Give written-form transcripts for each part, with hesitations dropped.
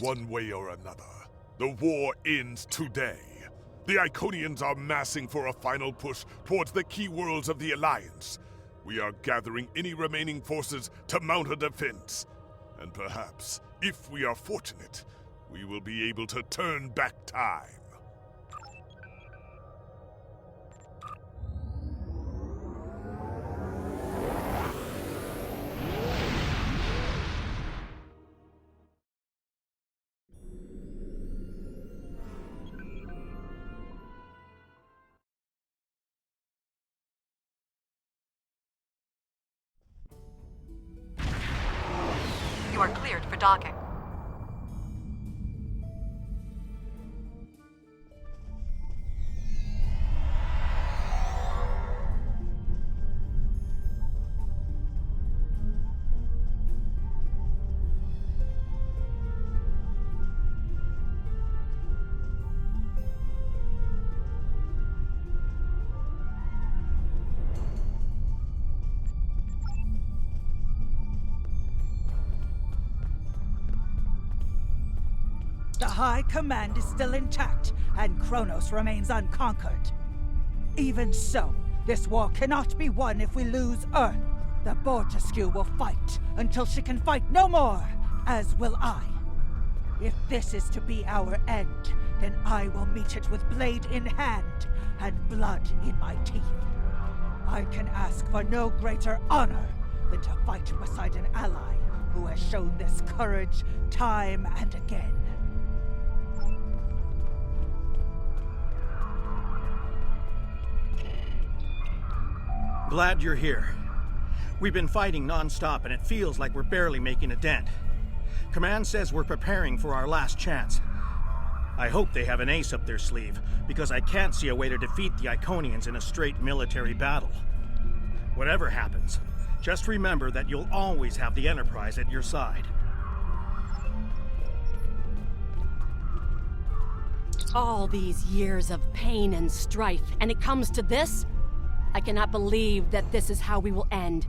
One way or another, the war ends today. The Iconians are massing for a final push towards the key worlds of the Alliance. We are gathering any remaining forces to mount a defense. And perhaps, if we are fortunate, we will be able to turn back time. You are cleared for docking. The High Command is still intact, and Kronos remains unconquered. Even so, this war cannot be won if we lose Earth. The Bortesque will fight until she can fight no more, as will I. If this is to be our end, then I will meet it with blade in hand and blood in my teeth. I can ask for no greater honor than to fight beside an ally who has shown this courage time and again. Glad you're here. We've been fighting non-stop and it feels like we're barely making a dent. Command says we're preparing for our last chance. I hope they have an ace up their sleeve, because I can't see a way to defeat the Iconians in a straight military battle. Whatever happens, just remember that you'll always have the Enterprise at your side. All these years of pain and strife, and it comes to this? I cannot believe that this is how we will end.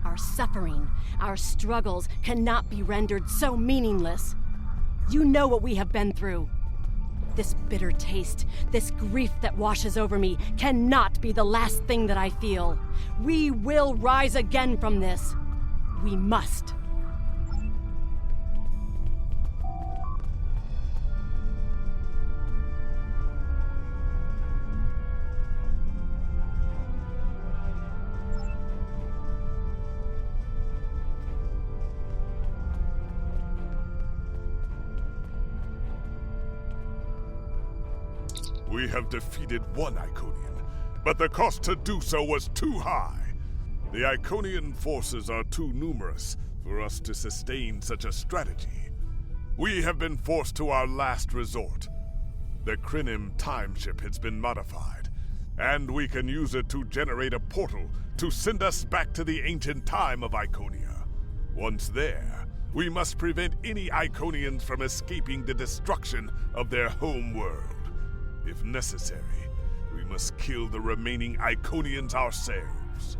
Our suffering, our struggles cannot be rendered so meaningless. You know what we have been through. This bitter taste, this grief that washes over me, cannot be the last thing that I feel. We will rise again from this. We must. We have defeated one Iconian, but the cost to do so was too high. The Iconian forces are too numerous for us to sustain such a strategy. We have been forced to our last resort. The Krinim timeship has been modified, and we can use it to generate a portal to send us back to the ancient time of Iconia. Once there, we must prevent any Iconians from escaping the destruction of their home world. If necessary, we must kill the remaining Iconians ourselves.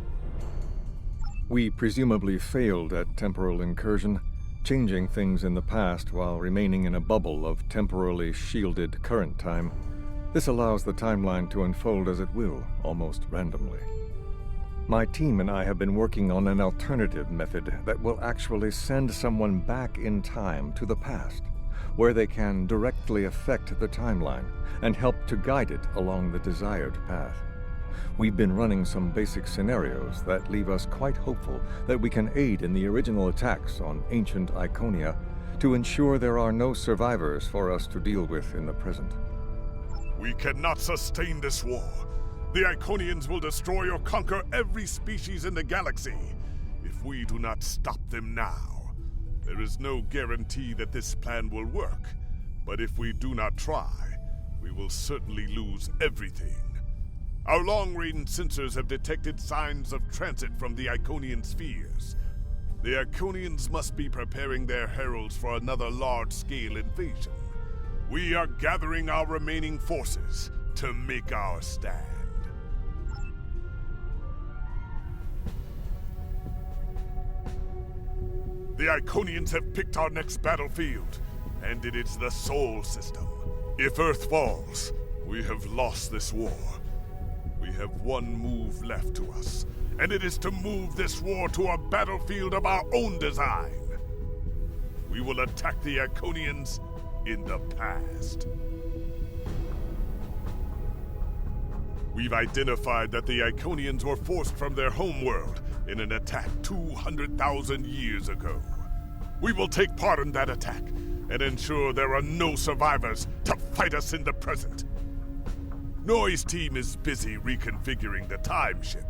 We presumably failed at temporal incursion, changing things in the past while remaining in a bubble of temporally shielded current time. This allows the timeline to unfold as it will, almost randomly. My team and I have been working on an alternative method that will actually send someone back in time to the past, where they can directly affect the timeline and help to guide it along the desired path. We've been running some basic scenarios that leave us quite hopeful that we can aid in the original attacks on ancient Iconia to ensure there are no survivors for us to deal with in the present. We cannot sustain this war. The Iconians will destroy or conquer every species in the galaxy if we do not stop them now. There is no guarantee that this plan will work, but if we do not try, we will certainly lose everything. Our long-range sensors have detected signs of transit from the Iconian spheres. The Iconians must be preparing their heralds for another large-scale invasion. We are gathering our remaining forces to make our stand. The Iconians have picked our next battlefield, and it is the Sol system. If Earth falls, we have lost this war. We have one move left to us, and it is to move this war to a battlefield of our own design. We will attack the Iconians in the past. We've identified that the Iconians were forced from their homeworld in an attack 200,000 years ago. We will take part in that attack and ensure there are no survivors to fight us in the present. Noi's team is busy reconfiguring the time ship.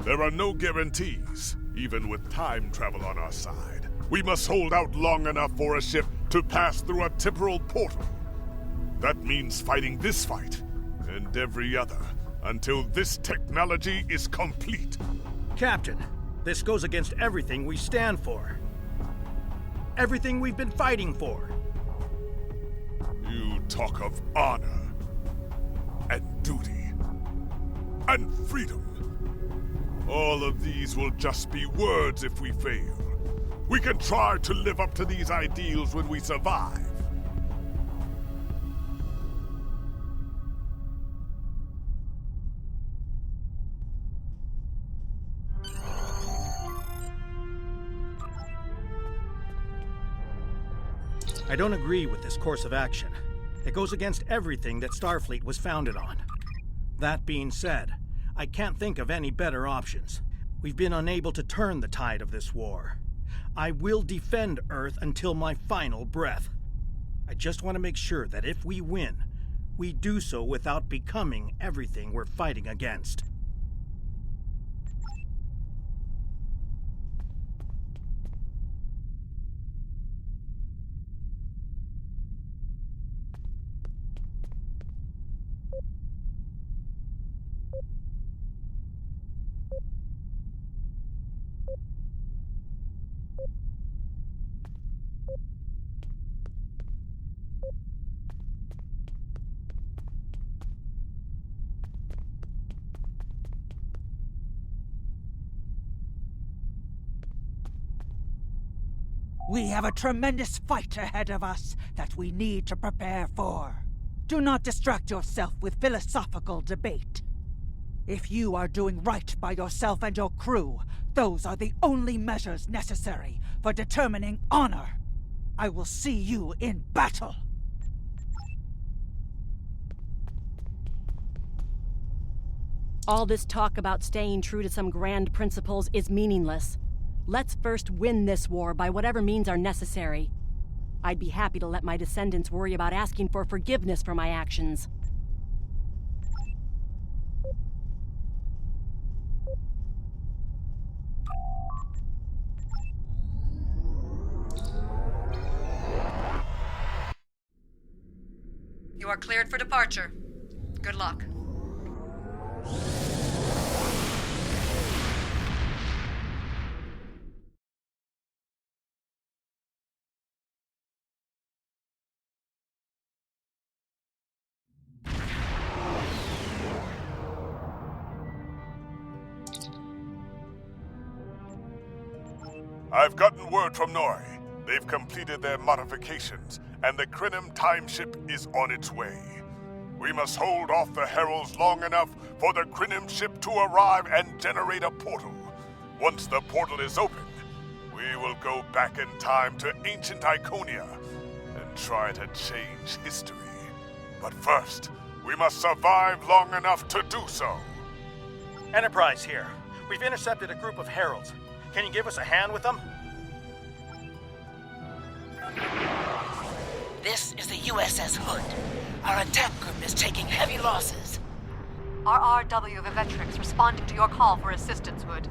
There are no guarantees, even with time travel on our side. We must hold out long enough for a ship to pass through a temporal portal. That means fighting this fight and every other until this technology is complete. Captain, this goes against everything we stand for. Everything we've been fighting for. You talk of honor and duty and freedom. All of these will just be words if we fail. We can try to live up to these ideals when we survive. I don't agree with this course of action. It goes against everything that Starfleet was founded on. That being said, I can't think of any better options. We've been unable to turn the tide of this war. I will defend Earth until my final breath. I just want to make sure that if we win, we do so without becoming everything we're fighting against. We have a tremendous fight ahead of us that we need to prepare for. Do not distract yourself with philosophical debate. If you are doing right by yourself and your crew, those are the only measures necessary for determining honor. I will see you in battle. All this talk about staying true to some grand principles is meaningless. Let's first win this war by whatever means are necessary. I'd be happy to let my descendants worry about asking for forgiveness for my actions. You are cleared for departure. Good luck. I've gotten word from Noi. They've completed their modifications, and the Krynim time ship is on its way. We must hold off the Heralds long enough for the Krynim ship to arrive and generate a portal. Once the portal is open, we will go back in time to ancient Iconia and try to change history. But first, we must survive long enough to do so. Enterprise here. We've intercepted a group of Heralds. Can you give us a hand with them? This is the USS Hood. Our attack group is taking heavy losses. RRW Vivetrix responding to your call for assistance, Hood.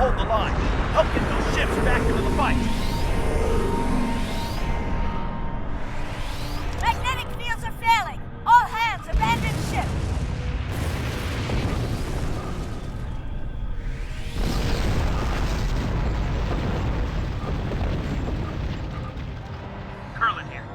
hold the line. Help get those ships back into the fight. Magnetic fields are failing. All hands, abandon ship. Curlin here.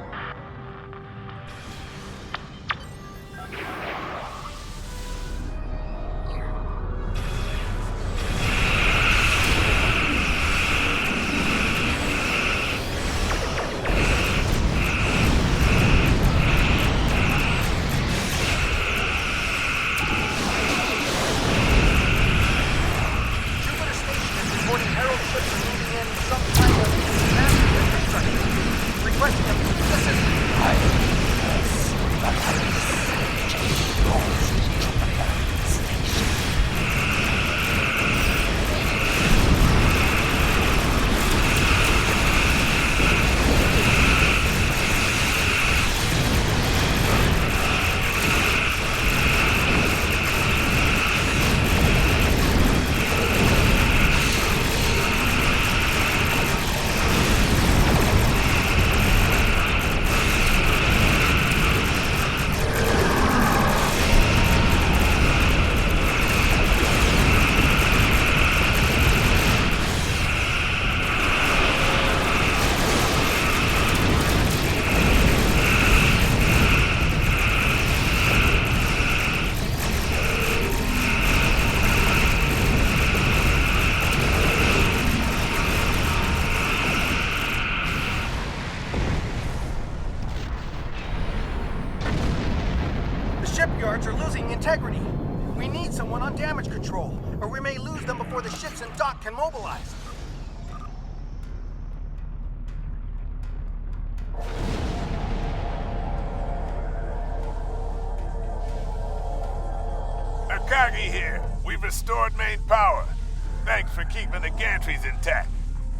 Shipyards are losing integrity. We need someone on damage control, or we may lose them before the ships in dock can mobilize. Akagi here. We've restored main power. Thanks for keeping the gantries intact.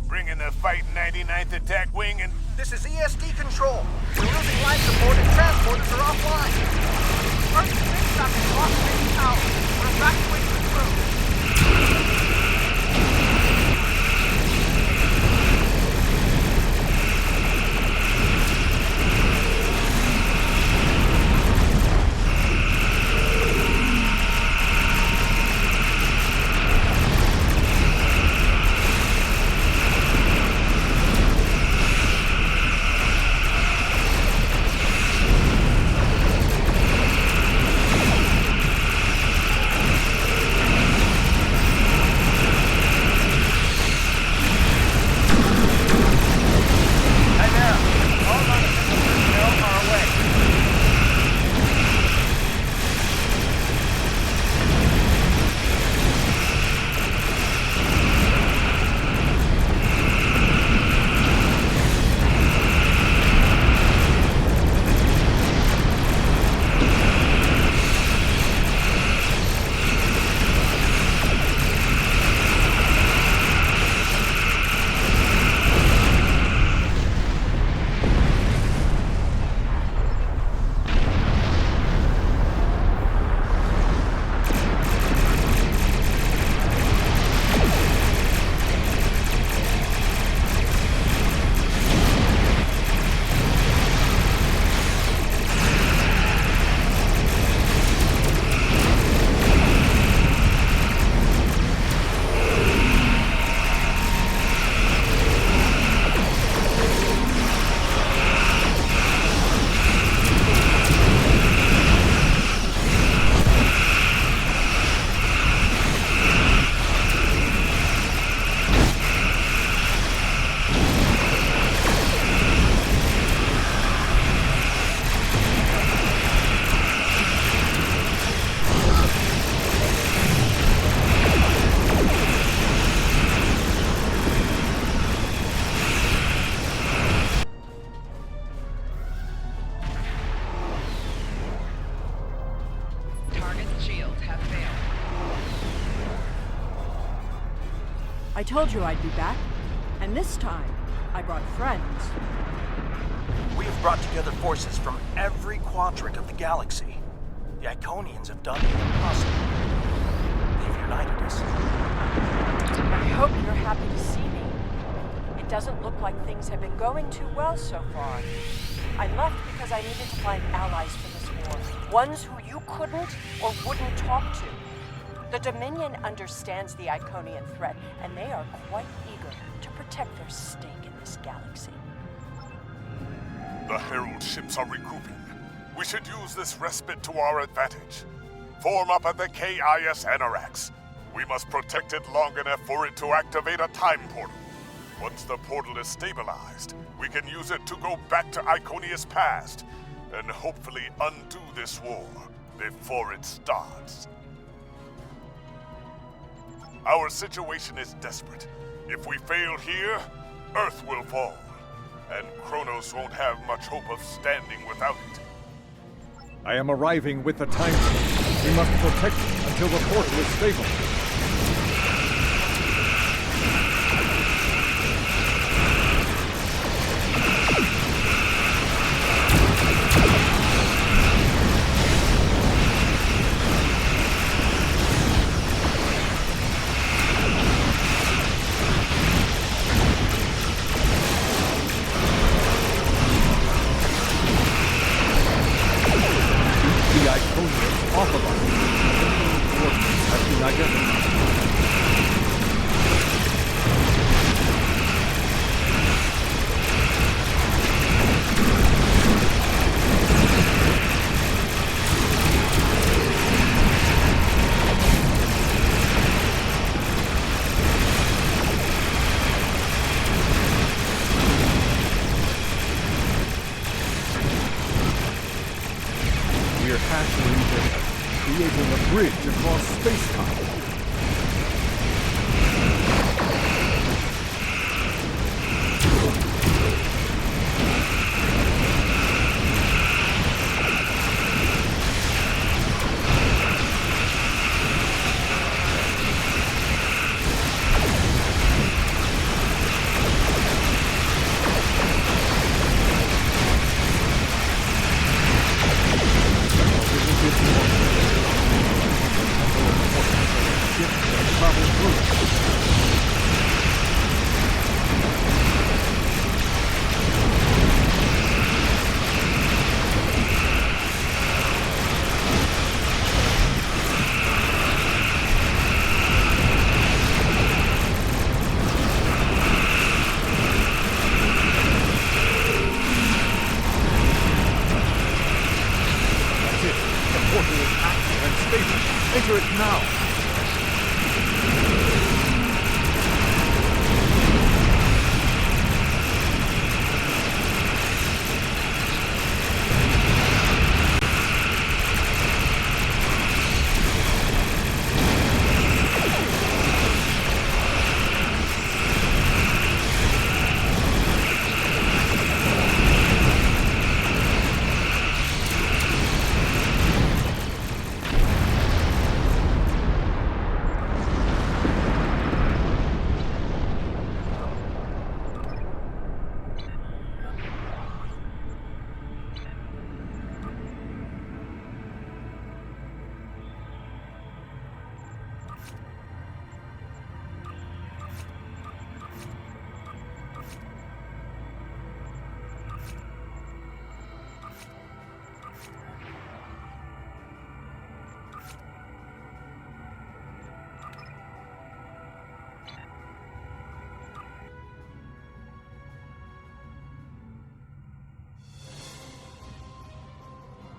Bringing the Fighting 99th Attack Wing and... This is ESD control. We're losing life support and transporters are offline. First big stop is lost main power. We're evacuating the crew. I told you I'd be back, and this time, I brought friends. We've brought together forces from every quadrant of the galaxy. The Iconians have done the impossible. They've united us. I hope happy to see me. It doesn't look like things have been going too well so far. I left because I needed to find allies for this war. Ones who you couldn't or wouldn't talk to. The Dominion understands the Iconian threat, and they are quite eager to protect their stake in this galaxy. The Herald ships are regrouping. We should use this respite to our advantage. Form up at the KIS Anarax. We must protect it long enough for it to activate a time portal. Once the portal is stabilized, we can use it to go back to Iconia's past and hopefully undo this war before it starts. Our situation is desperate. If we fail here, Earth will fall, and Kronos won't have much hope of standing without it. I am arriving with the time. We must protect it until the portal is stable. Off of us. Coordinates have been identified. We're halfway there, creating a bridge across space-time. Enter it now!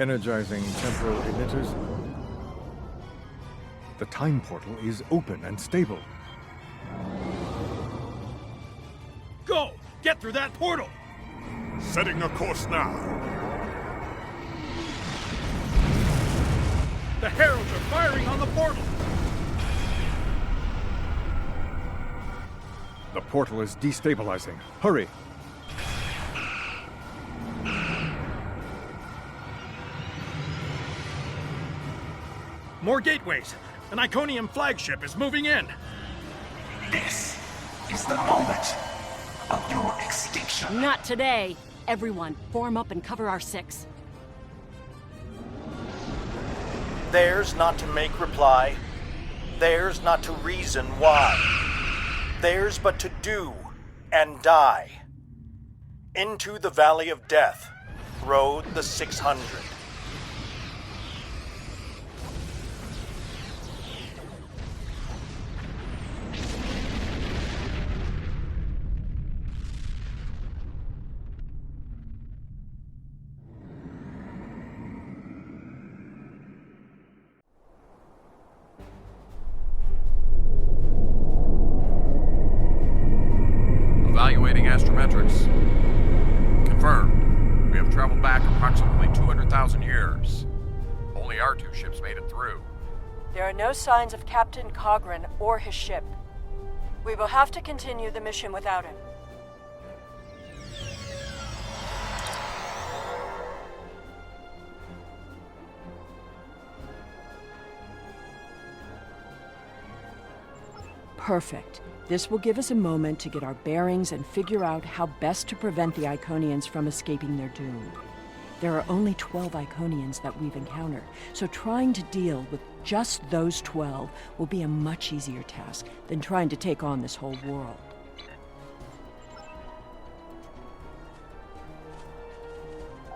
Energizing temporal emitters. The time portal is open and stable. Go! Get through that portal! Setting a course now. The Heralds are firing on the portal! The portal is destabilizing. Hurry! More gateways! An Iconian flagship is moving in! This is the moment of your extinction. Not today. Everyone, form up and cover our six. Theirs not to make reply. Theirs not to reason why. Theirs but to do and die. Into the Valley of Death rode the 600. Evaluating astrometrics. Confirmed. We have traveled back approximately 200,000 years. Only our two ships made it through. There are no signs of Captain Cogran or his ship. We will have to continue the mission without him. Perfect. This will give us a moment to get our bearings and figure out how best to prevent the Iconians from escaping their doom. There are only 12 Iconians that we've encountered, so trying to deal with just those 12 will be a much easier task than trying to take on this whole world.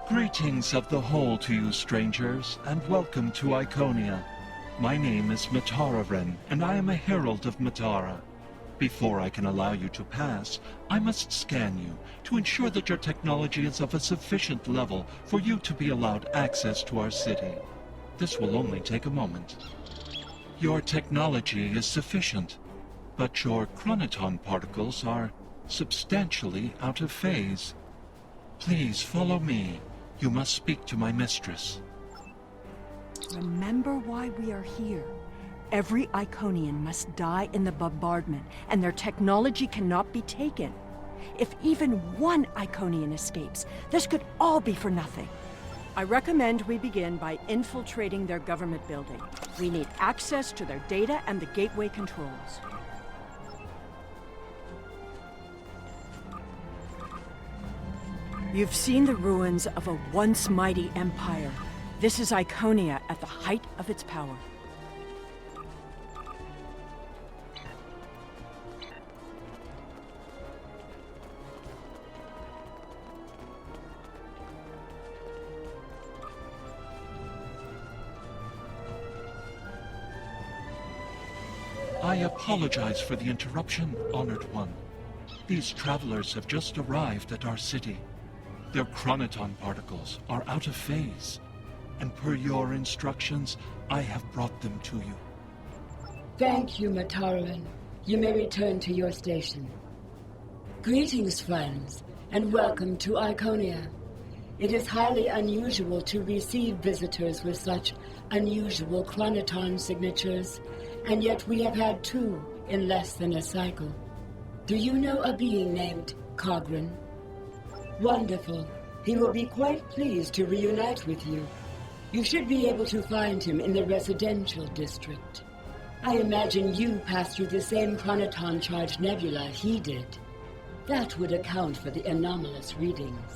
Greetings of the whole to you, strangers, and welcome to Iconia. My name is Matararen, and I am a herald of Matara. Before I can allow you to pass, I must scan you to ensure that your technology is of a sufficient level for you to be allowed access to our city. This will only take a moment. Your technology is sufficient, but your chronoton particles are substantially out of phase. Please follow me. You must speak to my mistress. Remember why we are here. Every Iconian must die in the bombardment, and their technology cannot be taken. If even one Iconian escapes, this could all be for nothing. I recommend we begin by infiltrating their government building. We need access to their data and the gateway controls. You've seen the ruins of a once mighty empire. This is Iconia at the height of its power. I apologize for the interruption, Honored One. These travelers have just arrived at our city. Their chronoton particles are out of phase, and per your instructions, I have brought them to you. Thank you, Mataran. You may return to your station. Greetings, friends, and welcome to Iconia. It is highly unusual to receive visitors with such unusual chronoton signatures, and yet we have had 2 in less than a cycle. Do you know a being named Cogran? Wonderful. He will be quite pleased to reunite with you. You should be able to find him in the residential district. I imagine you passed through the same chronoton-charged nebula he did. That would account for the anomalous readings.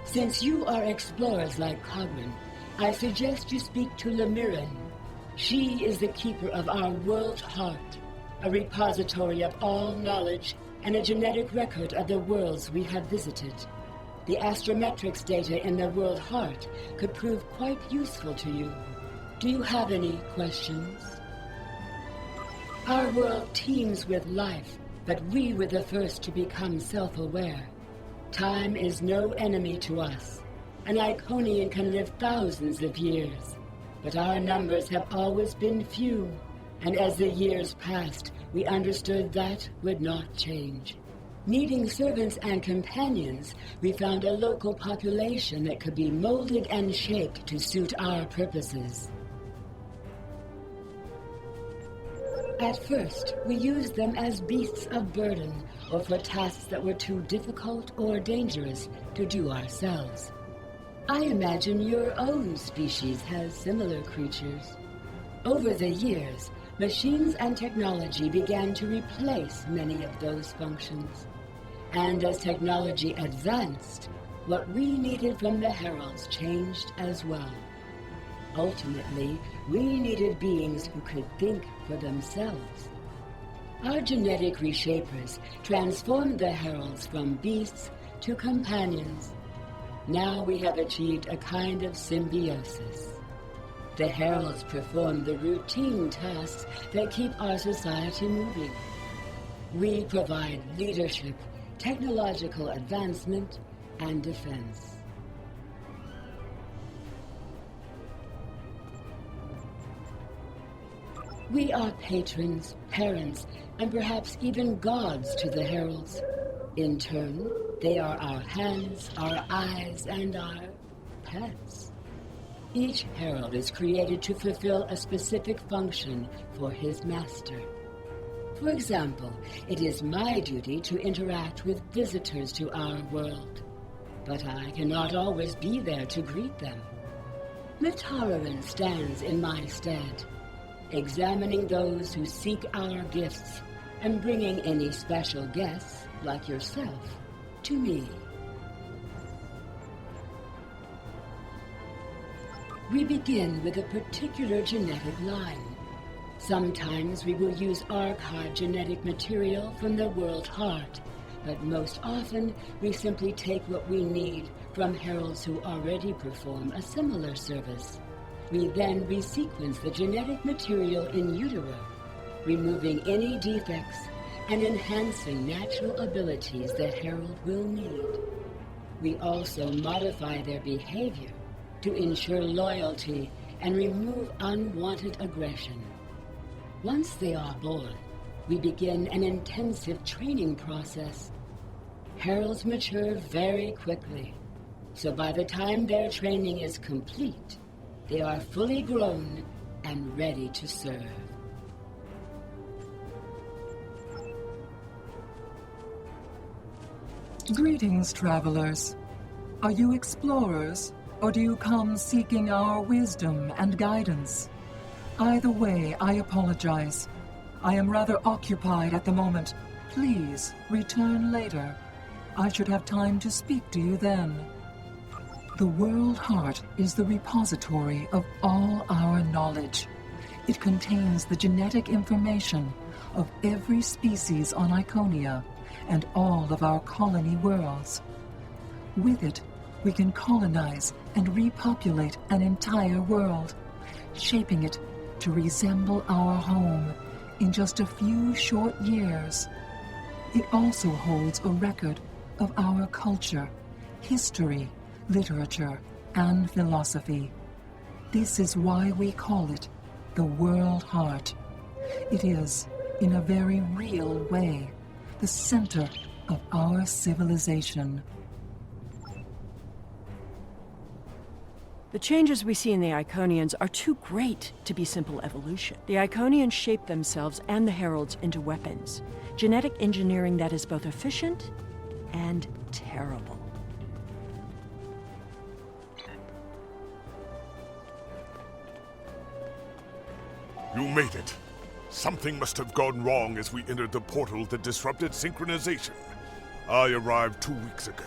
Since you are explorers like Cogran, I suggest you speak to Lemiran. She is the keeper of our world heart, a repository of all knowledge and a genetic record of the worlds we have visited. The astrometrics data in the world heart could prove quite useful to you. Do you have any questions? Our world teems with life, but we were the first to become self-aware. Time is no enemy to us. An Iconian can live thousands of years, but our numbers have always been few, and as the years passed, we understood that would not change. Needing servants and companions, we found a local population that could be molded and shaped to suit our purposes. At first, we used them as beasts of burden, or for tasks that were too difficult or dangerous to do ourselves. I imagine your own species has similar creatures. Over the years, machines and technology began to replace many of those functions. And as technology advanced, what we needed from the Heralds changed as well. Ultimately, we needed beings who could think for themselves. Our genetic reshapers transformed the heralds from beasts to companions. Now we have achieved a kind of symbiosis. The heralds perform the routine tasks that keep our society moving. We provide leadership, technological advancement, and defense. We are patrons, parents, and perhaps even gods to the heralds. In turn, they are our hands, our eyes, and our pets. Each herald is created to fulfill a specific function for his master. For example, it is my duty to interact with visitors to our world, but I cannot always be there to greet them. Mitararan stands in my stead, examining those who seek our gifts and bringing any special guests, like yourself, to me. We begin with a particular genetic line. Sometimes we will use archived genetic material from the world heart, but most often we simply take what we need from heralds who already perform a similar service. We then resequence the genetic material in utero, removing any defects and enhancing natural abilities the herald will need. We also modify their behavior to ensure loyalty and remove unwanted aggression. Once they are born, we begin an intensive training process. Heralds mature very quickly, so by the time their training is complete, they are fully grown and ready to serve. Greetings, travelers. Are you explorers, or do you come seeking our wisdom and guidance? Either way, I apologize. I am rather occupied at the moment. Please return later. I should have time to speak to you then. The World Heart is the repository of all our knowledge. It contains the genetic information of every species on Iconia and all of our colony worlds. With it, we can colonize and repopulate an entire world, shaping it to resemble our home in just a few short years. It also holds a record of our culture, history, literature, and philosophy. This is why we call it the World Heart. It is, in a very real way, the center of our civilization. The changes we see in the Iconians are too great to be simple evolution. The Iconians shape themselves and the Heralds into weapons. Genetic engineering that is both efficient and terrible. You made it. Something must have gone wrong as we entered the portal that disrupted synchronization. I arrived 2 weeks ago.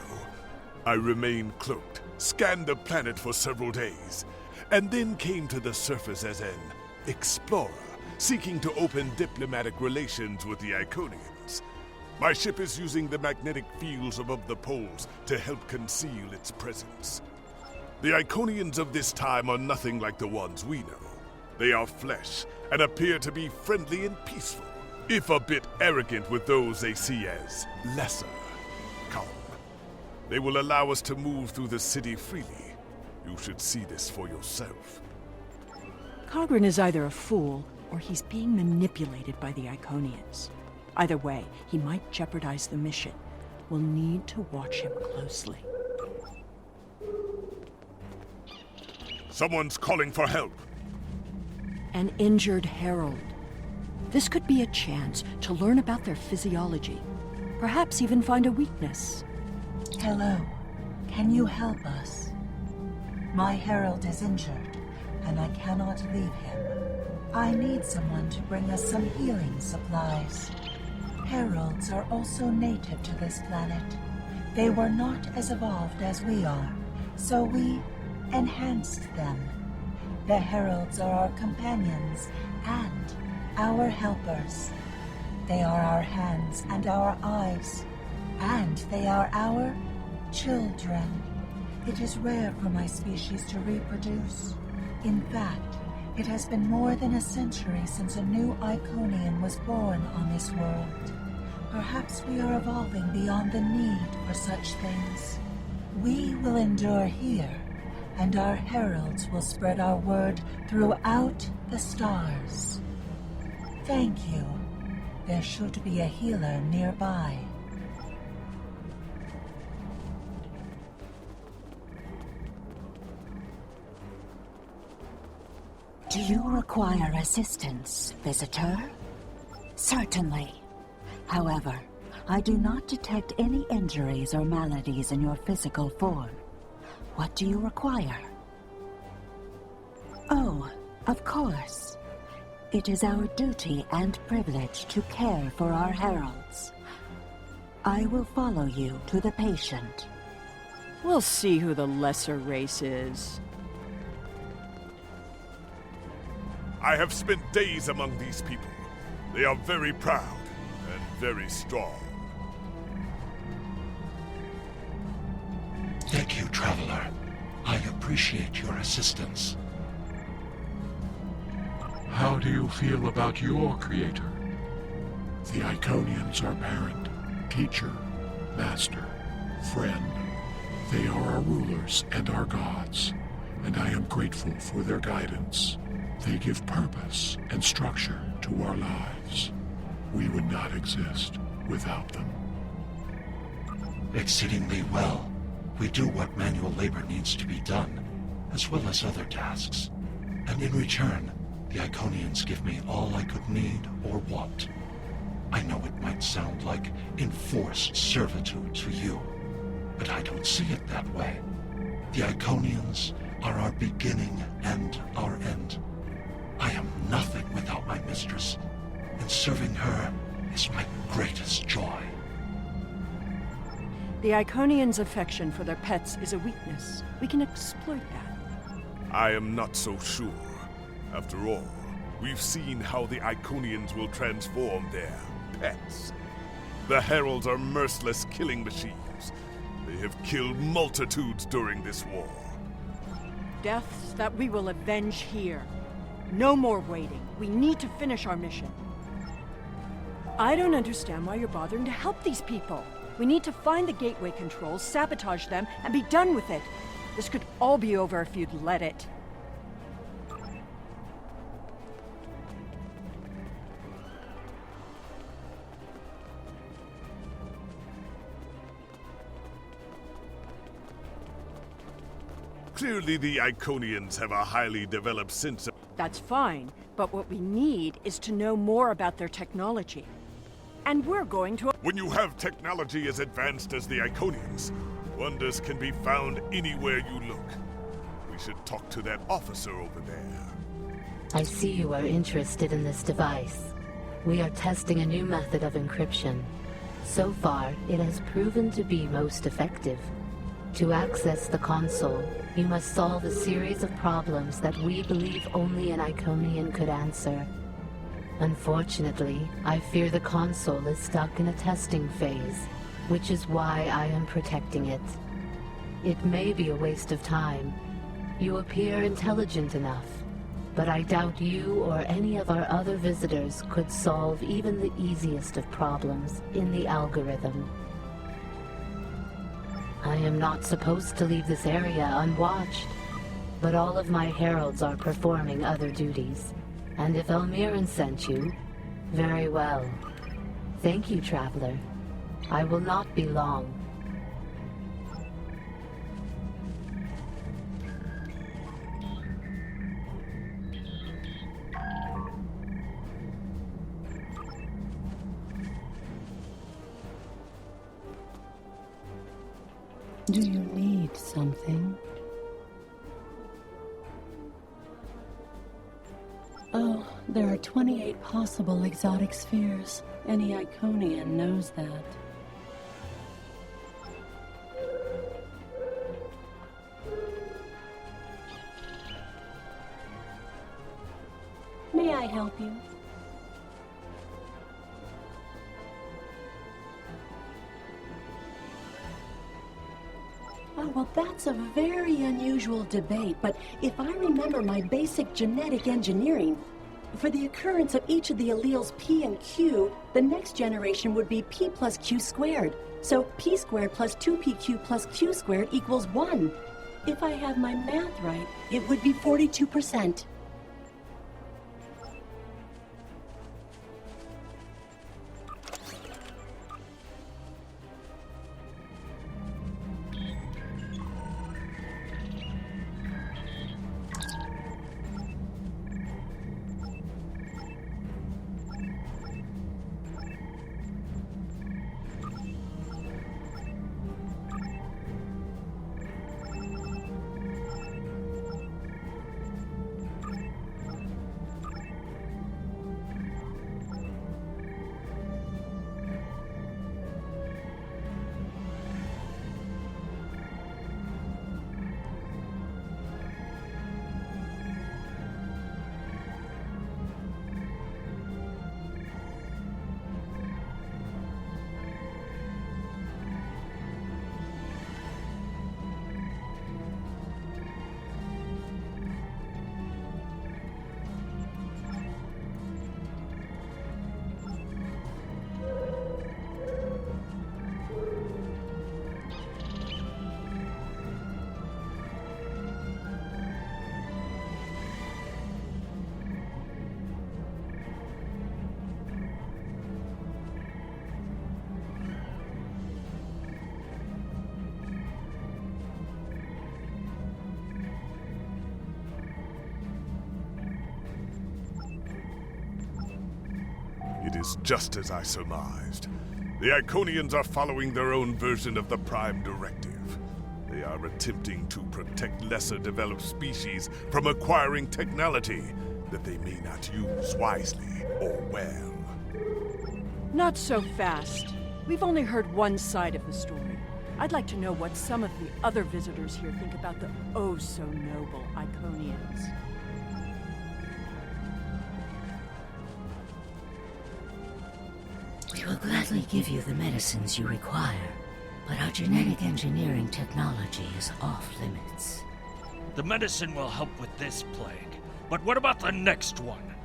I remained cloaked, scanned the planet for several days, and then came to the surface as an explorer, seeking to open diplomatic relations with the Iconians. My ship is using the magnetic fields above the poles to help conceal its presence. The Iconians of this time are nothing like the ones we know. They are flesh and appear to be friendly and peaceful, if a bit arrogant with those they see as lesser. Come. They will allow us to move through the city freely. You should see this for yourself. Cogran is either a fool, or he's being manipulated by the Iconians. Either way, he might jeopardize the mission. We'll need to watch him closely. Someone's calling for help. An injured herald. This could be a chance to learn about their physiology. Perhaps even find a weakness. Hello. Can you help us? My herald is injured, and I cannot leave him. I need someone to bring us some healing supplies. Heralds are also native to this planet. They were not as evolved as we are, so we enhanced them. The heralds are our companions and our helpers. They are our hands and our eyes. And they are our children. It is rare for my species to reproduce. In fact, it has been more than a century since a new Iconian was born on this world. Perhaps we are evolving beyond the need for such things. We will endure here, and our heralds will spread our word throughout the stars. Thank you. There should be a healer nearby. Do you require assistance, visitor? Certainly. However, I do not detect any injuries or maladies in your physical form. What do you require? Oh, of course. It is our duty and privilege to care for our heralds. I will follow you to the patient. We'll see who the lesser race is. I have spent days among these people. They are very proud and very strong. Thank you, Traveler. I appreciate your assistance. How do you feel about your creator? The Iconians are parent, teacher, master, friend. They are our rulers and our gods, and I am grateful for their guidance. They give purpose and structure to our lives. We would not exist without them. Exceedingly well. We do what manual labor needs to be done, as well as other tasks. And in return, the Iconians give me all I could need or want. I know it might sound like enforced servitude to you, but I don't see it that way. The Iconians are our beginning and our end. I am nothing without my mistress, and serving her is my greatest joy. The Iconians' affection for their pets is a weakness. We can exploit that. I am not so sure. After all, we've seen how the Iconians will transform their pets. The Heralds are merciless killing machines. They have killed multitudes during this war. Deaths that we will avenge here. No more waiting. We need to finish our mission. I don't understand why you're bothering to help these people. We need to find the gateway controls, sabotage them, and be done with it. This could all be over if you'd let it. Clearly the Iconians have a highly developed sense of... That's fine, but what we need is to know more about their technology. And we're going to... When you have technology as advanced as the Iconians, wonders can be found anywhere you look. We should talk to that officer over there. I see you are interested in this device. We are testing a new method of encryption. So far, it has proven to be most effective. To access the console, you must solve a series of problems that we believe only an Iconian could answer. Unfortunately, I fear the console is stuck in a testing phase, which is why I am protecting it. It may be a waste of time. You appear intelligent enough, but I doubt you or any of our other visitors could solve even the easiest of problems in the algorithm. I am not supposed to leave this area unwatched, but all of my heralds are performing other duties. And if Elmiran sent you, very well. Thank you, Traveler. I will not be long. Do you need something? Oh, there are 28 possible exotic spheres. Any Iconian knows that. May I help you? Oh, well, that's a very unusual debate, but if I remember my basic genetic engineering, for the occurrence of each of the alleles P and Q, the next generation would be P plus Q squared. So P squared plus 2PQ plus Q squared equals 1. If I have my math right, it would be 42%. It is just as I surmised. The Iconians are following their own version of the Prime Directive. They are attempting to protect lesser developed species from acquiring technology that they may not use wisely or well. Not so fast. We've only heard one side of the story. I'd like to know what some of the other visitors here think about the oh-so-noble Iconians. We will gladly give you the medicines you require, but our genetic engineering technology is off limits. The medicine will help with this plague, but what about the next one?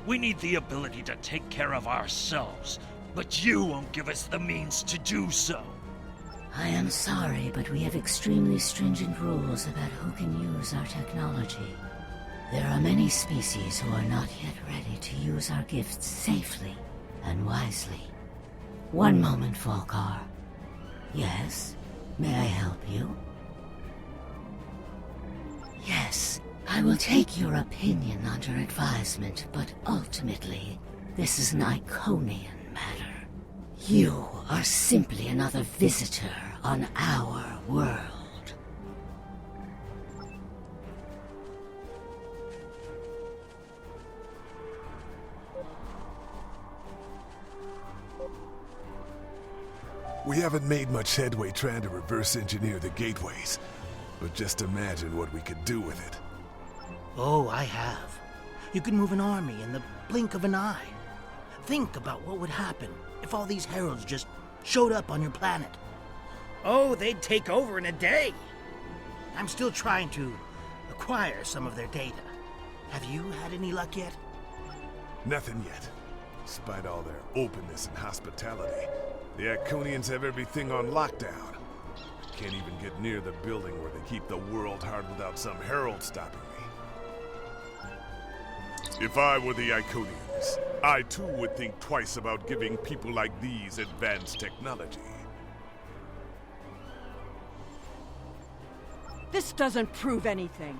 We need the ability to take care of ourselves, but you won't give us the means to do so. I am sorry, but we have extremely stringent rules about who can use our technology. There are many species who are not yet ready to use our gifts safely and wisely. One moment, Falkar. Yes? May I help you? Yes, I will take your opinion under advisement, but ultimately, this is an Iconian matter. You are simply another visitor on our world. We haven't made much headway trying to reverse engineer the gateways, but just imagine what we could do with it. Oh, I have. You can move an army in the blink of an eye. Think about what would happen if all these heralds just showed up on your planet. Oh, they'd take over in a day. I'm still trying to acquire some of their data. Have you had any luck yet? Nothing yet. Despite all their openness and hospitality, the Iconians have everything on lockdown. Can't even get near the building where they keep the world hard without some herald stopping me. If I were the Iconians, I too would think twice about giving people like these advanced technology. This doesn't prove anything.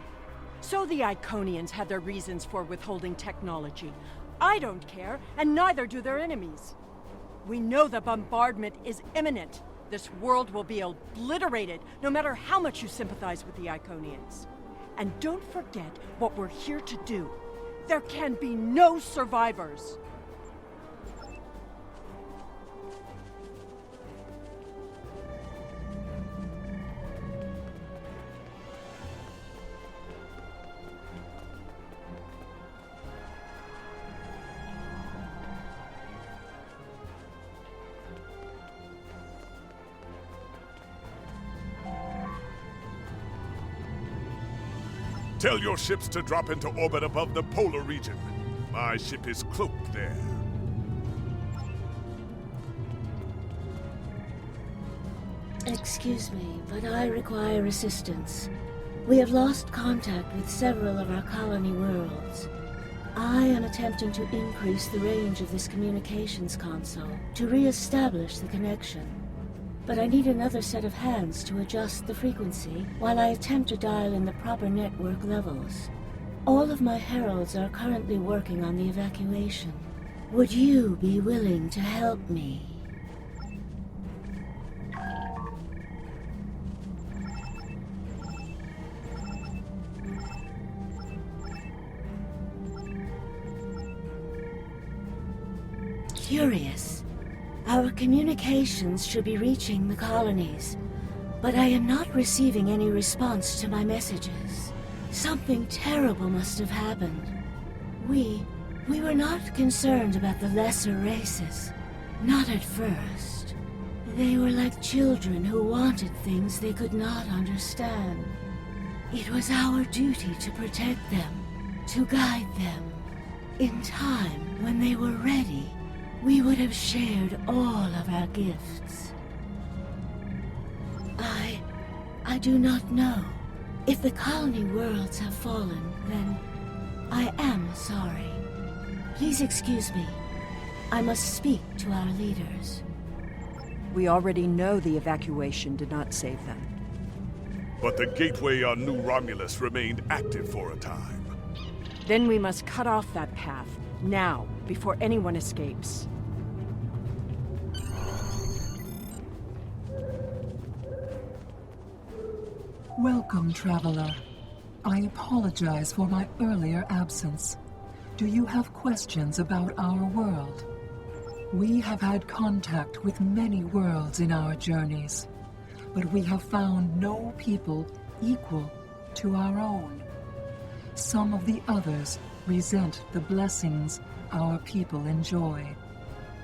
So the Iconians had their reasons for withholding technology. I don't care, and neither do their enemies. We know the bombardment is imminent. This world will be obliterated, no matter how much you sympathize with the Iconians. And don't forget what we're here to do. There can be no survivors. Tell your ships to drop into orbit above the polar region. My ship is cloaked there. Excuse me, but I require assistance. We have lost contact with several of our colony worlds. I am attempting to increase the range of this communications console to re-establish the connection. But I need another set of hands to adjust the frequency while I attempt to dial in the proper network levels. All of my heralds are currently working on the evacuation. Would you be willing to help me? Curious. Our communications should be reaching the colonies, but I am not receiving any response to my messages. Something terrible must have happened. We were not concerned about the lesser races. Not at first. They were like children who wanted things they could not understand. It was our duty to protect them, to guide them. In time, when they were ready, we would have shared all of our gifts. I do not know. If the colony worlds have fallen, then I am sorry. Please excuse me. I must speak to our leaders. We already know the evacuation did not save them. But the gateway on New Romulus remained active for a time. Then we must cut off that path, now, before anyone escapes. Welcome, traveler. I apologize for my earlier absence. Do you have questions about our world? We have had contact with many worlds in our journeys, but we have found no people equal to our own. Some of the others resent the blessings our people enjoy.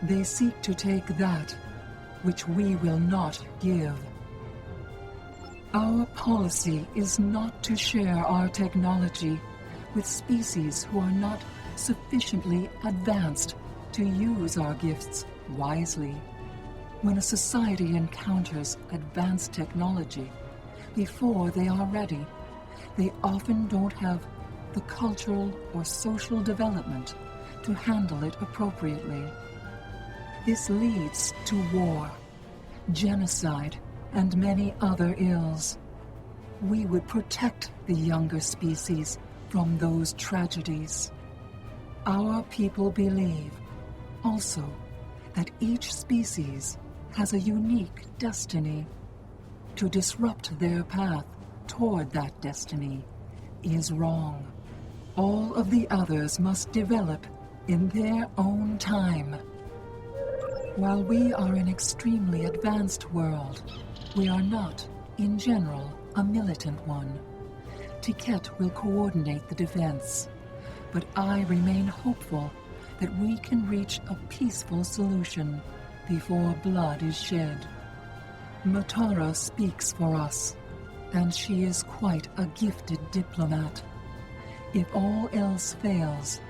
They seek to take that which we will not give. Our policy is not to share our technology with species who are not sufficiently advanced to use our gifts wisely. When a society encounters advanced technology, before they are ready, they often don't have the cultural or social development to handle it appropriately. This leads to war, genocide, and many other ills. We would protect the younger species from those tragedies. Our people believe, also, that each species has a unique destiny. To disrupt their path toward that destiny is wrong. All of the others must develop in their own time. While we are an extremely advanced world, we are not, in general, a militant one. Tiket will coordinate the defense, but I remain hopeful that we can reach a peaceful solution before blood is shed. Matara speaks for us, and she is quite a gifted diplomat. If all else fails,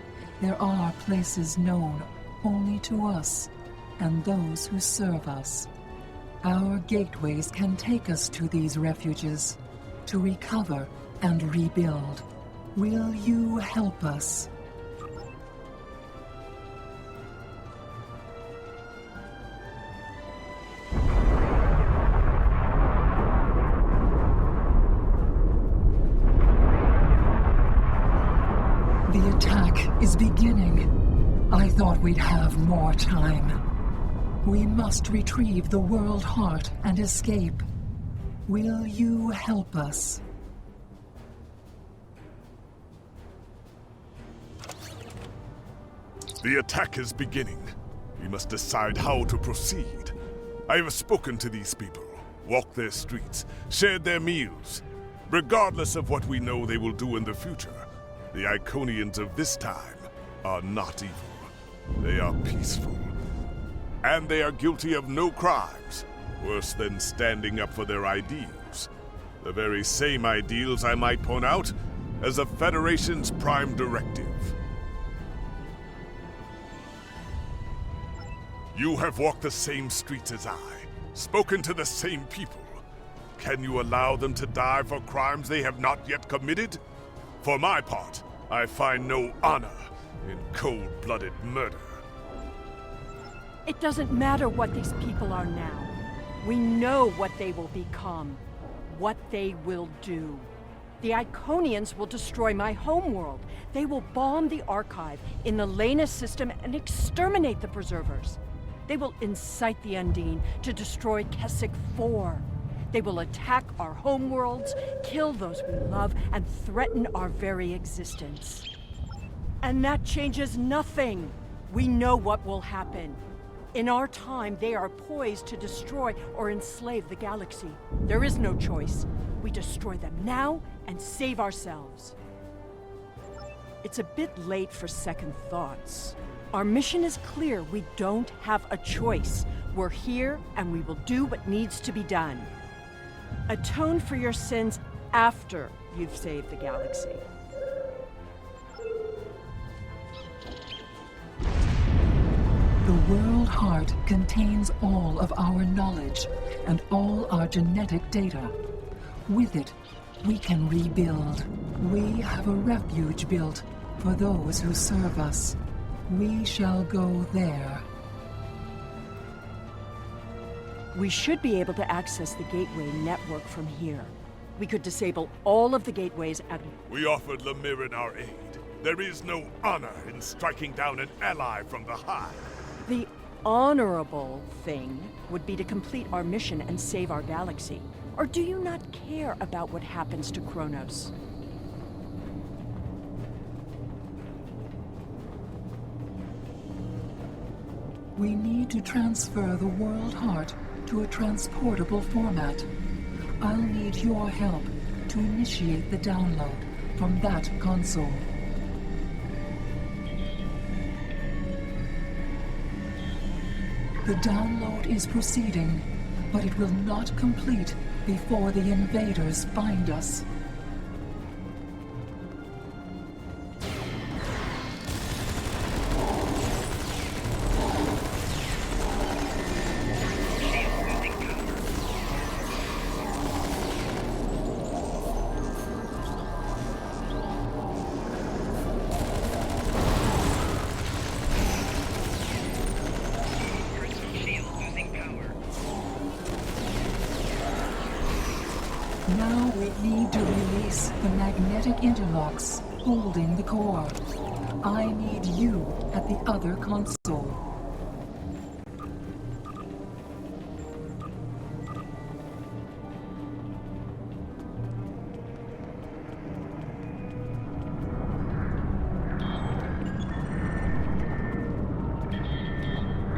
there are places known only to us and those who serve us. Our gateways can take us to these refuges, to recover and rebuild. Will you help us? The attack is beginning. I thought we'd have more time. We must retrieve the World Heart and escape. Will you help us? The attack is beginning. We must decide how to proceed. I have spoken to these people, walked their streets, shared their meals. Regardless of what we know they will do in the future, the Iconians of this time are not evil. They are peaceful. And they are guilty of no crimes, worse than standing up for their ideals. The very same ideals, I might point out, as the Federation's prime directive. You have walked the same streets as I, spoken to the same people. Can you allow them to die for crimes they have not yet committed? For my part, I find no honor in cold-blooded murder. It doesn't matter what these people are now. We know what they will become, what they will do. The Iconians will destroy my homeworld. They will bomb the Archive in the Lena system and exterminate the Preservers. They will incite the Undine to destroy Keswick 4. They will attack our homeworlds, kill those we love, and threaten our very existence. And that changes nothing. We know what will happen. In our time, they are poised to destroy or enslave the galaxy. There is no choice. We destroy them now and save ourselves. It's a bit late for second thoughts. Our mission is clear. We don't have a choice. We're here, and we will do what needs to be done. Atone for your sins after you've saved the galaxy. The World Heart contains all of our knowledge and all our genetic data. With it, we can rebuild. We have a refuge built for those who serve us. We shall go there. We should be able to access the Gateway network from here. We could disable all of the gateways at... We offered Lemirin our aid. There is no honor in striking down an ally from the Hive. The honorable thing would be to complete our mission and save our galaxy. Or do you not care about what happens to Kronos? We need to transfer the World Heart to a transportable format. I'll need your help to initiate the download from that console. The download is proceeding, but it will not complete before the invaders find us. Now we need to release the magnetic interlocks holding the core. I need you at the other console.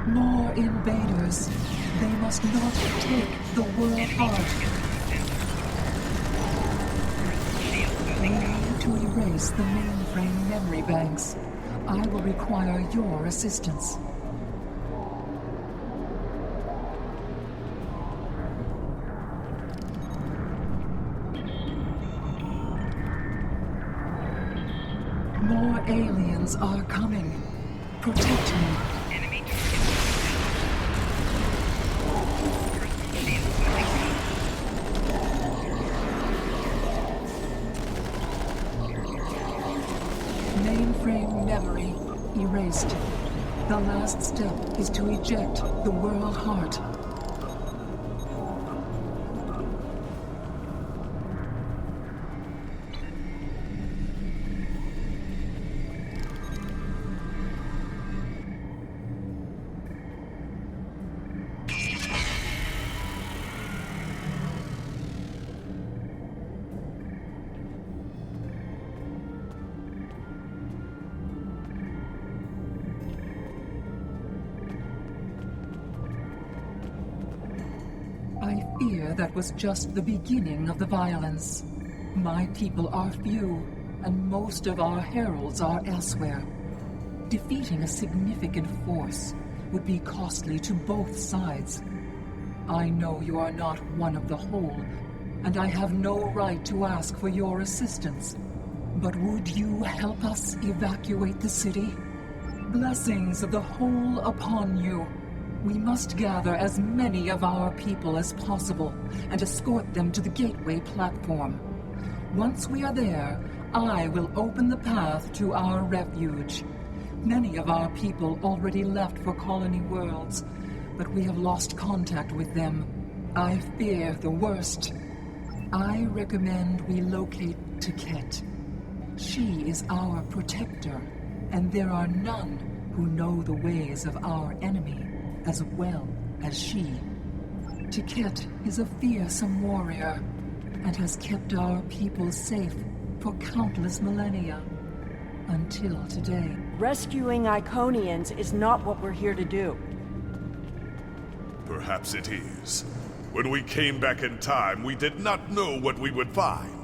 More invaders. They must not take the World Heart. We need to erase the mainframe memory banks. I will require your assistance. More aliens are coming. Protect me. Mainframe memory erased. The last step is to eject the World Heart. I fear that was just the beginning of the violence. My people are few, and most of our heralds are elsewhere. Defeating a significant force would be costly to both sides. I know you are not one of the whole, and I have no right to ask for your assistance. But would you help us evacuate the city? Blessings of the whole upon you. We must gather as many of our people as possible and escort them to the gateway platform. Once we are there, I will open the path to our refuge. Many of our people already left for Colony Worlds, but we have lost contact with them. I fear the worst. I recommend we locate Tiket. She is our protector, and there are none who know the ways of our enemy as well as she. Tiket is a fearsome warrior and has kept our people safe for countless millennia. Until today. Rescuing Iconians is not what we're here to do. Perhaps it is. When we came back in time, we did not know what we would find.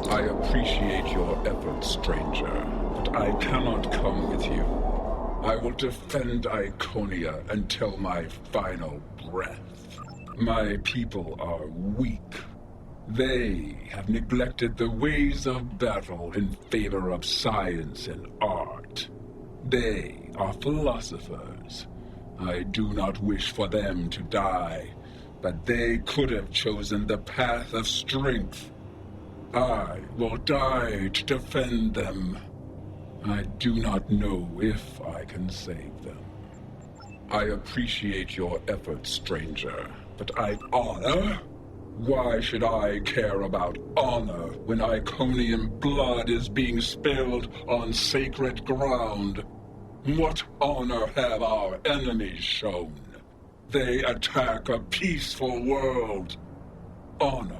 I appreciate your efforts, stranger, but I cannot come with you. I will defend Iconia until my final breath. My people are weak. They have neglected the ways of battle in favor of science and art. They are philosophers. I do not wish for them to die, but they could have chosen the path of strength. I will die to defend them. I do not know if I can save them. I appreciate your efforts, stranger, but honor? Why should I care about honor when Iconian blood is being spilled on sacred ground? What honor have our enemies shown? They attack a peaceful world. Honor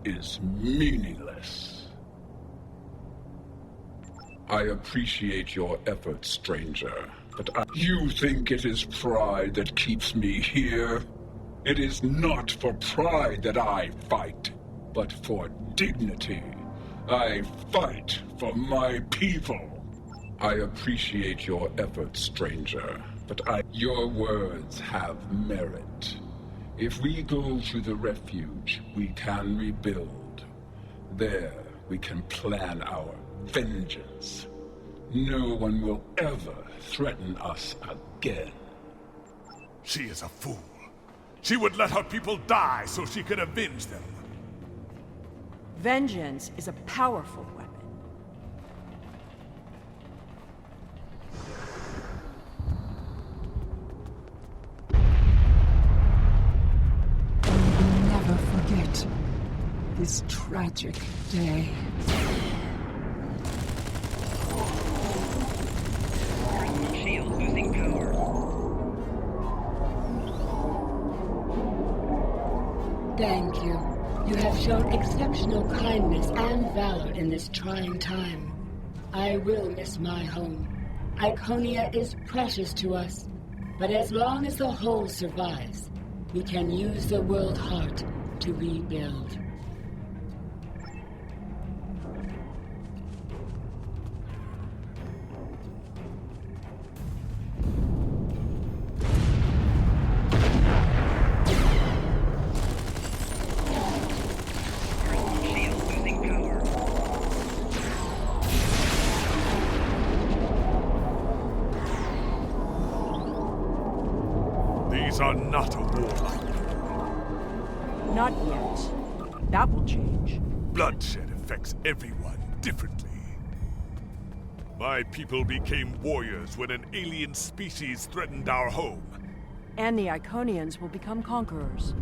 is meaningless. I appreciate your efforts, stranger, but you think it is pride that keeps me here? It is not for pride that I fight, but for dignity. I fight for my people. I appreciate your efforts, stranger, but your words have merit. If we go to the refuge, we can rebuild. There, we can plan our vengeance. No one will ever threaten us again. She is a fool. She would let her people die so she could avenge them. Vengeance is a powerful weapon. Never forget this tragic day. Personal shield losing power. Thank you. You have shown exceptional kindness and valor in this trying time. I will miss my home. Iconia is precious to us, but as long as the whole survives, we can use the world heart to rebuild. These are not a warlike. Not yet. That will change. Bloodshed affects everyone differently. My people became warriors when an alien species threatened our home. And the Iconians will become conquerors.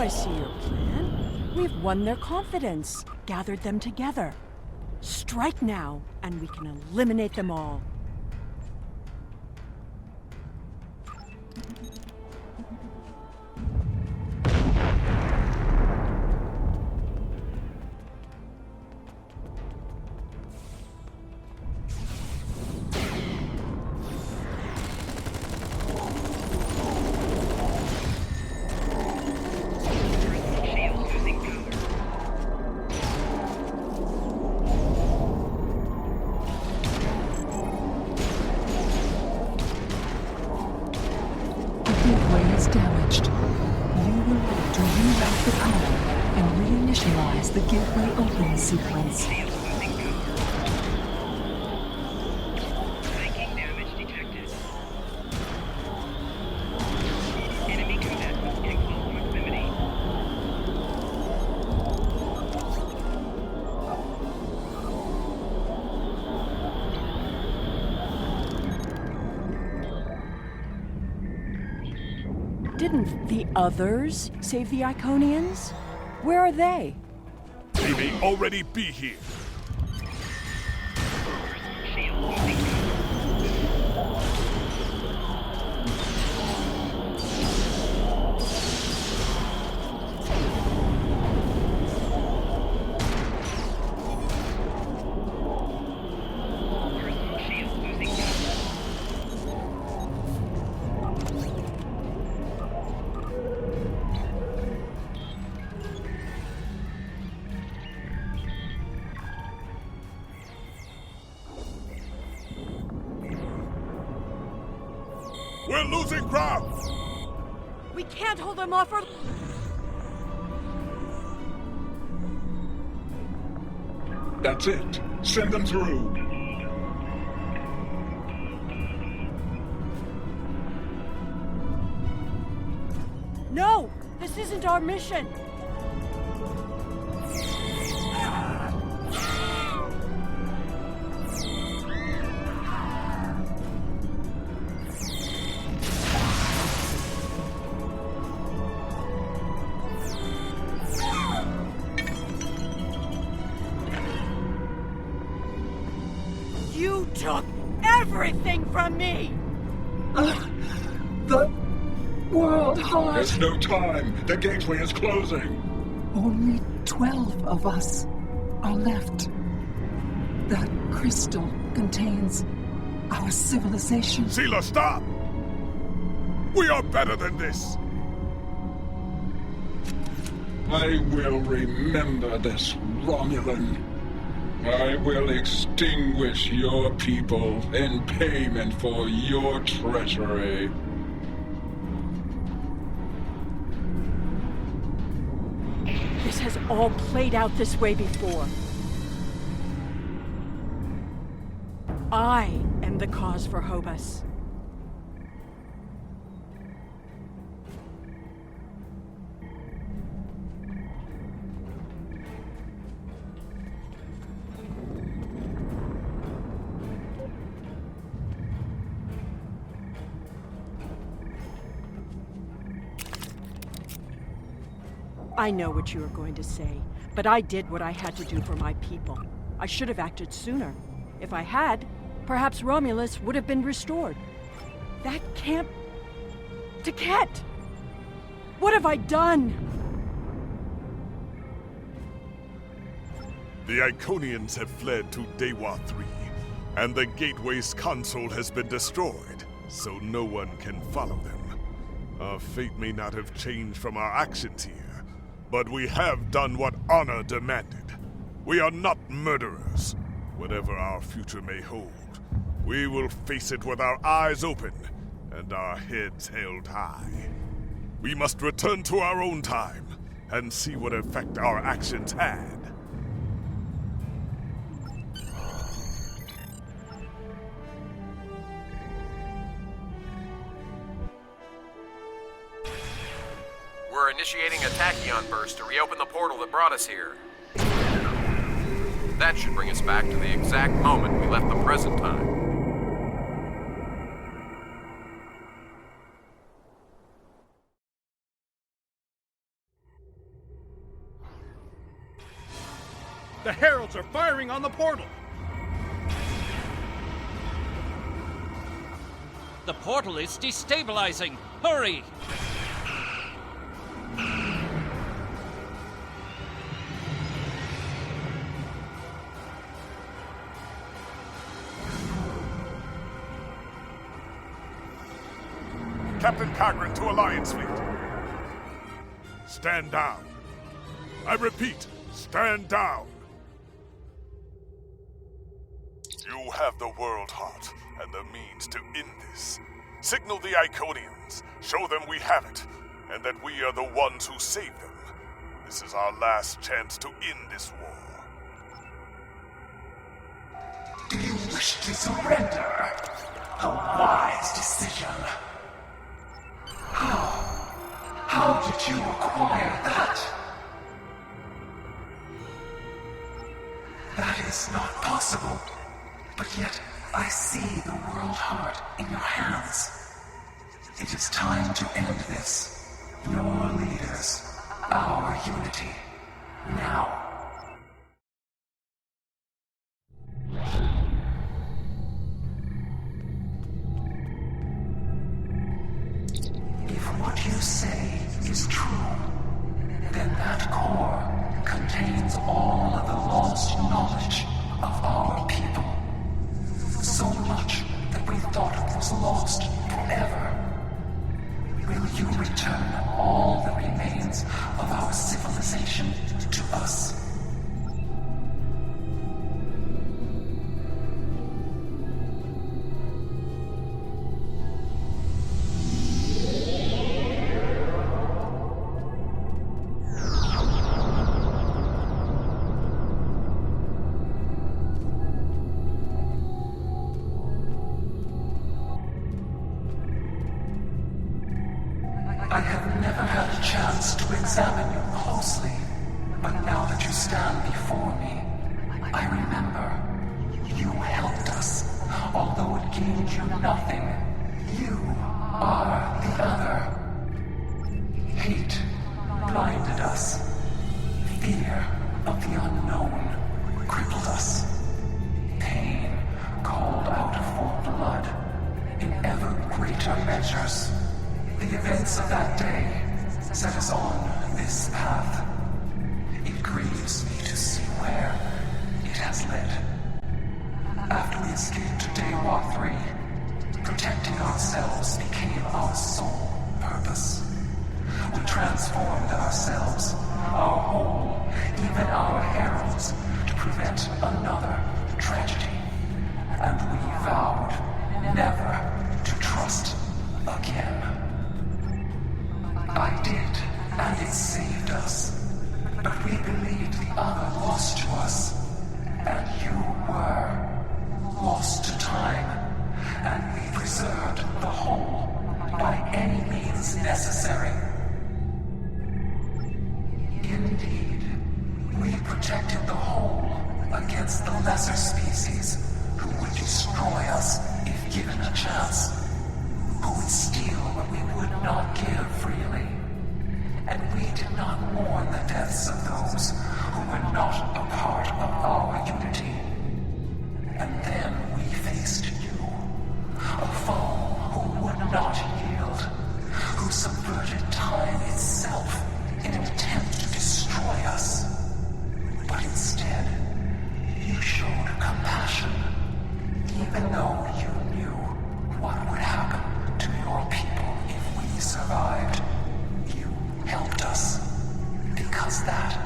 I see your plan. We've won their confidence, gathered them together. Strike now, and we can eliminate them all. Damaged. You will need to reroute the power and reinitialize the gateway open sequence. Didn't the others save the Iconians? Where are they? They may already be here. We're losing ground! We can't hold them off or... That's it. Send them through. No! This isn't our mission! You took everything from me! The World Heart. There's no time. The gateway is closing. Only 12 of us are left. That crystal contains our civilization. Seela, stop! We are better than this! I will remember this, Romulan. I will extinguish your people in payment for your treachery. This has all played out this way before. I am the cause for Hobus. I know what you are going to say, but I did what I had to do for my people. I should have acted sooner. If I had, perhaps Romulus would have been restored. That can't... Taket! What have I done? The Iconians have fled to Dewa 3, and the Gateway's console has been destroyed, so no one can follow them. Our fate may not have changed from our actions here, but we have done what honor demanded. We are not murderers. Whatever our future may hold, we will face it with our eyes open and our heads held high. We must return to our own time and see what effect our actions had. We're initiating a tachyon burst to reopen the portal that brought us here. That should bring us back to the exact moment we left the present time. The heralds are firing on the portal! The portal is destabilizing! Hurry! Captain Cogran to Alliance Fleet. Stand down. I repeat, stand down. You have the World Heart and the means to end this. Signal the Iconians, show them we have it, and that we are the ones who save them. This is our last chance to end this war. Do you wish to surrender? A wise decision. How did you acquire that? That is not possible. But yet, I see the World Heart in your hands. It is time to end this. Your leaders, our unity. Now. If what you say is true, then that core contains all of the lost knowledge of our people. So much that we thought it was lost forever. Will you return all that remains of our civilization to us? I have never had a chance to examine you closely, but now that you stand before me, I remember you helped us, although it gained you nothing. You are the other. Hate blinded us. Fear of the unknown crippled us. Pain called out for blood in ever greater measures. The events of that day set us on this path. It grieves me to see where it has led. After we escaped to Daywalk 3, protecting ourselves became our sole purpose. We transformed ourselves, our whole, even our heralds, to prevent another tragedy. And we vowed never to trust again. I did, and it saved us. But we believed the other lost to us. And you were lost to time. And we preserved the whole by any means necessary. Indeed, we protected the whole against the lesser species who would destroy us if given a chance. Who would steal what we would not give freely. And we did not mourn the deaths of those who were not a part of our unity. And then we faced you, a foe who would not yield, who subverted time itself in an attempt to destroy us. But instead, you showed compassion, even though you knew what would happen to your people if we survived. You helped us, because that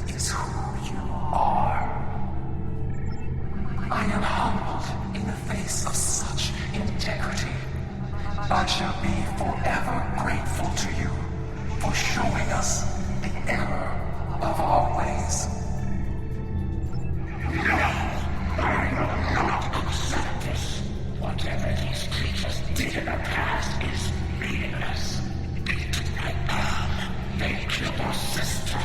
is who you are. I am humbled in the face of such integrity. I shall be forever grateful to you for showing us the error of our ways. No, I will not accept this. Whatever these creatures did in the past is meaningless. They took my arm. They killed our sister.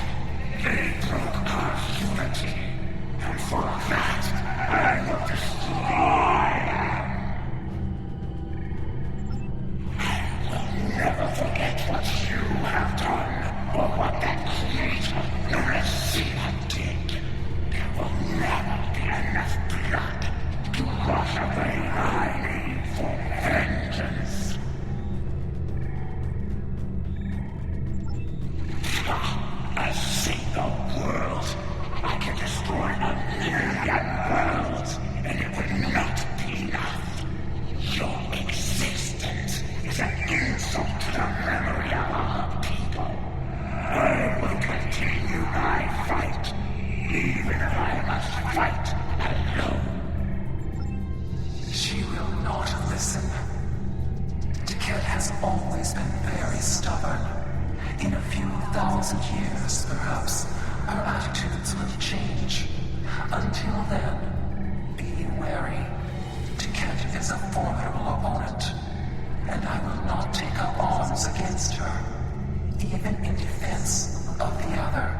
They broke our unity. And for that, I will destroy them. I will never forget what you have done, or what that creator, the In a few thousand years, perhaps, our attitudes will change. Until then, be wary. Tiket is a formidable opponent, and I will not take up arms against her, even in defense of the other.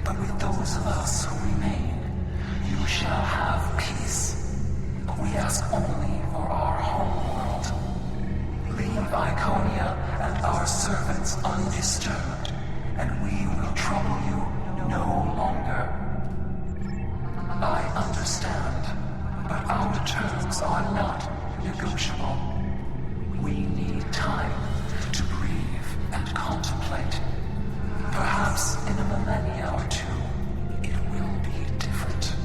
But with those of us who remain, you shall have peace. We ask only for our home world. Leave Iconia and our servants undisturbed, and we will trouble you no longer. I understand, but our terms are not negotiable. We need time to breathe and contemplate. Perhaps in a millennia or two, it will be different.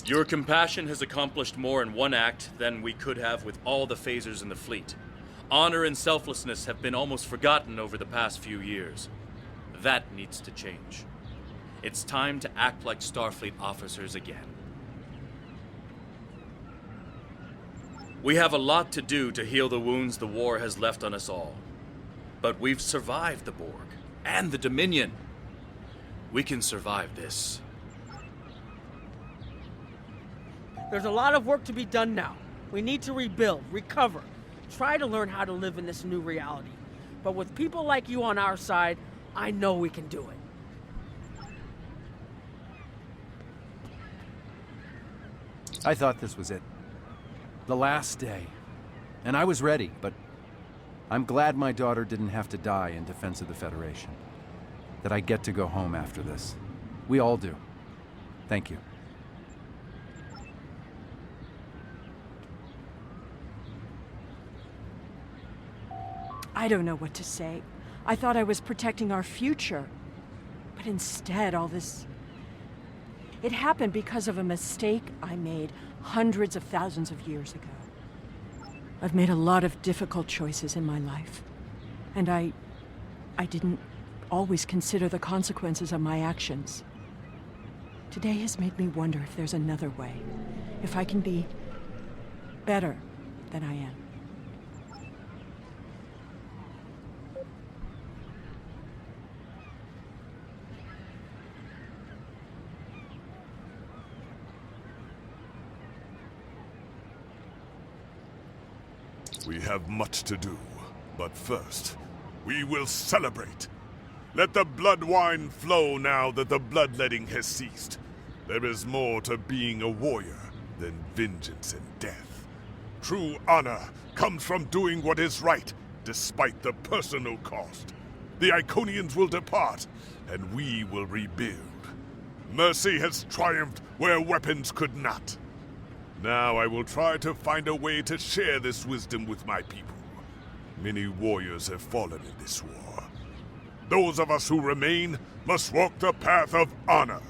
Your compassion has accomplished more in one act than we could have with all the phasers in the fleet. Honor and selflessness have been almost forgotten over the past few years. That needs to change. It's time to act like Starfleet officers again. We have a lot to do to heal the wounds the war has left on us all. But we've survived the Borg and the Dominion. We can survive this. There's a lot of work to be done now. We need to rebuild, recover, try to learn how to live in this new reality. But with people like you on our side, I know we can do it. I thought this was it. The last day. And I was ready, but I'm glad my daughter didn't have to die in defense of the Federation. That I get to go home after this. We all do. Thank you. I don't know what to say. I thought I was protecting our future. But instead, all this... It happened because of a mistake I made hundreds of thousands of years ago. I've made a lot of difficult choices in my life. And I didn't always consider the consequences of my actions. Today has made me wonder if there's another way. If I can be better than I am. We have much to do, but first, we will celebrate. Let the blood wine flow now that the bloodletting has ceased. There is more to being a warrior than vengeance and death. True honor comes from doing what is right, despite the personal cost. The Iconians will depart, and we will rebuild. Mercy has triumphed where weapons could not. Now I will try to find a way to share this wisdom with my people. Many warriors have fallen in this war. Those of us who remain must walk the path of honor.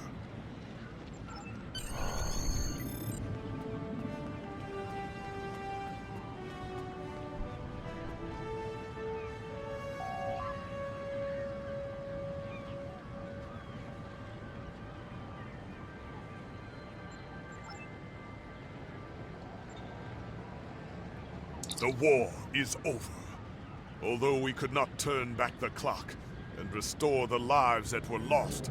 The war is over. Although we could not turn back the clock and restore the lives that were lost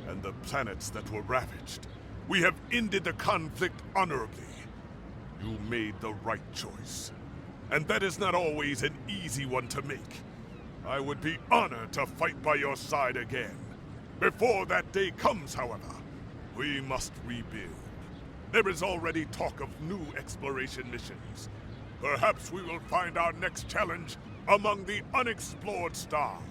and the planets that were ravaged, we have ended the conflict honorably. You made the right choice. And that is not always an easy one to make. I would be honored to fight by your side again. Before that day comes, however, we must rebuild. There is already talk of new exploration missions. Perhaps we will find our next challenge among the unexplored stars.